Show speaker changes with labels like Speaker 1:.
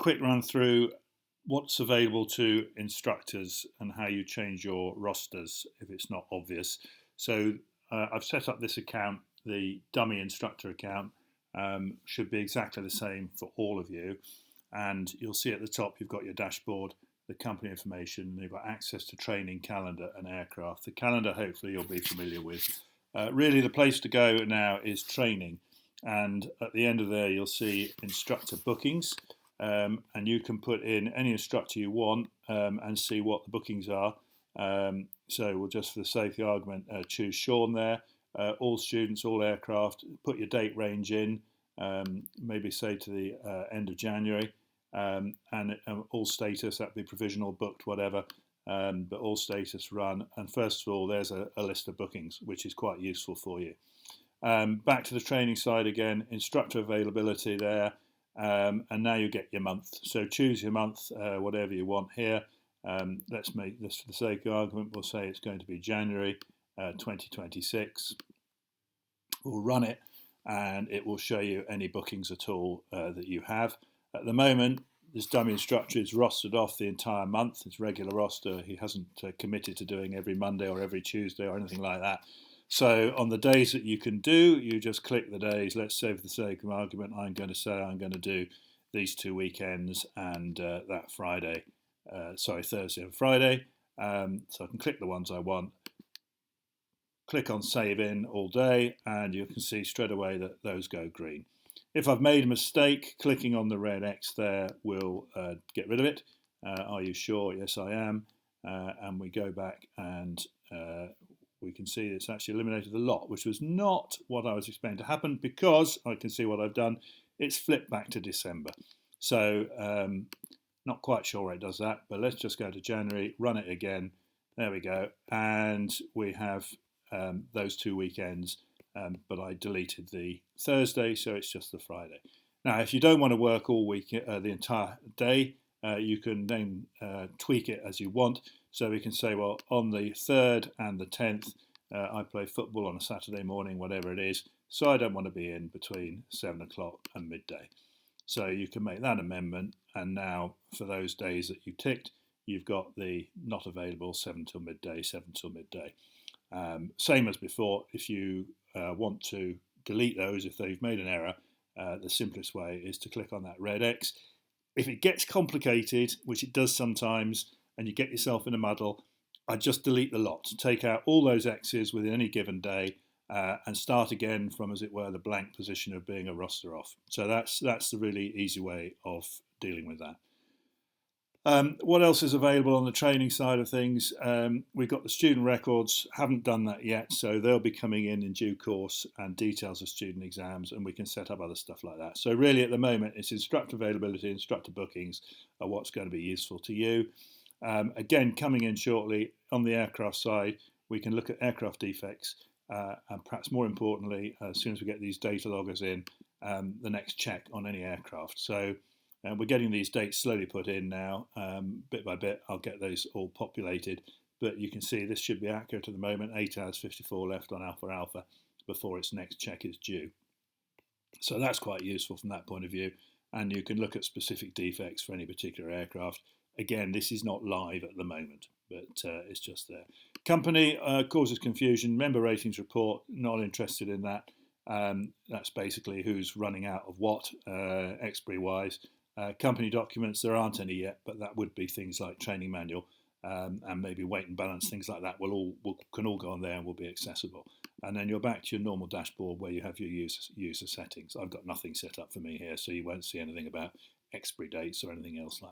Speaker 1: quick run through what's available to instructors and how you change your rosters if it's not obvious. So I've set up this account, the dummy instructor account, should be exactly the same for all of you. And you'll see at the top you've got your dashboard, the company information, you've got access to training, calendar and aircraft. The calendar hopefully you'll be familiar with. Really the place to go now is training, and at the end of there you'll see instructor bookings, and you can put in any instructor you want and see what the bookings are. So we'll just, for the sake of the argument, choose Sean there. All students, all aircraft, put your date range in, maybe say to the end of January, and all status, that'd be provisional, booked, whatever, but all status run. And first of all, there's a list of bookings, which is quite useful for you. Back to the training side again, instructor availability there, and now you get your month. So choose your month, whatever you want here. Let's make this, for the sake of argument, we'll say it's going to be January 2026. We'll run it and it will show you any bookings at all that you have. At the moment, this dummy instructor is rostered off the entire month. It's regular roster. He hasn't committed to doing every Monday or every Tuesday or anything like that. So on the days that you can do, you just click the days. Let's say for the sake of argument, I'm going to say I'm going to do these 2 weekends and that Friday, Thursday and Friday. So I can click the ones I want. Click on Save In all day, and you can see straight away that those go green. If I've made a mistake, clicking on the red X there will get rid of it. Are you sure? Yes, I am. And we go back and we can see it's actually eliminated the lot, which was not what I was expecting to happen, because I can see what I've done. It's flipped back to December. So not quite sure why it does that, but let's just go to January, run it again. There we go. And we have those 2 weekends, but I deleted the Thursday, so it's just the Friday. Now, if you don't want to work all week, the entire day, you can then tweak it as you want. So we can say, well, on the 3rd and the 10th, I play football on a Saturday morning, whatever it is, so I don't want to be in between 7 o'clock and midday. So you can make that amendment, and now for those days that you ticked, you've got the not available 7 till midday, 7 till midday. Same as before, if you want to delete those, if they've made an error, the simplest way is to click on that red X. If it gets complicated, which it does sometimes, and you get yourself in a muddle, I just delete the lot. Take out all those X's within any given day and start again from, as it were, the blank position of being a roster off. So that's the really easy way of dealing with that. What else is available on the training side of things? We've got the student records, haven't done that yet, so they'll be coming in due course, and details of student exams, and we can set up other stuff like that. So really at the moment it's instructor availability, instructor bookings are what's going to be useful to you. Again, coming in shortly on the aircraft side, we can look at aircraft defects, and perhaps more importantly, as soon as we get these data loggers in, the next check on any aircraft. So we're getting these dates slowly put in now. Bit by bit, I'll get those all populated. But you can see this should be accurate at the moment. 8 hours 54 left on Alpha Alpha before its next check is due. So that's quite useful from that point of view. And you can look at specific defects for any particular aircraft. Again, this is not live at the moment, but it's just there. Company causes confusion. Member ratings report, not interested in that. That's basically who's running out of what, expiry-wise. Company documents, there aren't any yet, but that would be things like training manual and maybe weight and balance, things like that can all go on there and will be accessible. And then you're back to your normal dashboard where you have your user settings. I've got nothing set up for me here, so you won't see anything about expiry dates or anything else like that.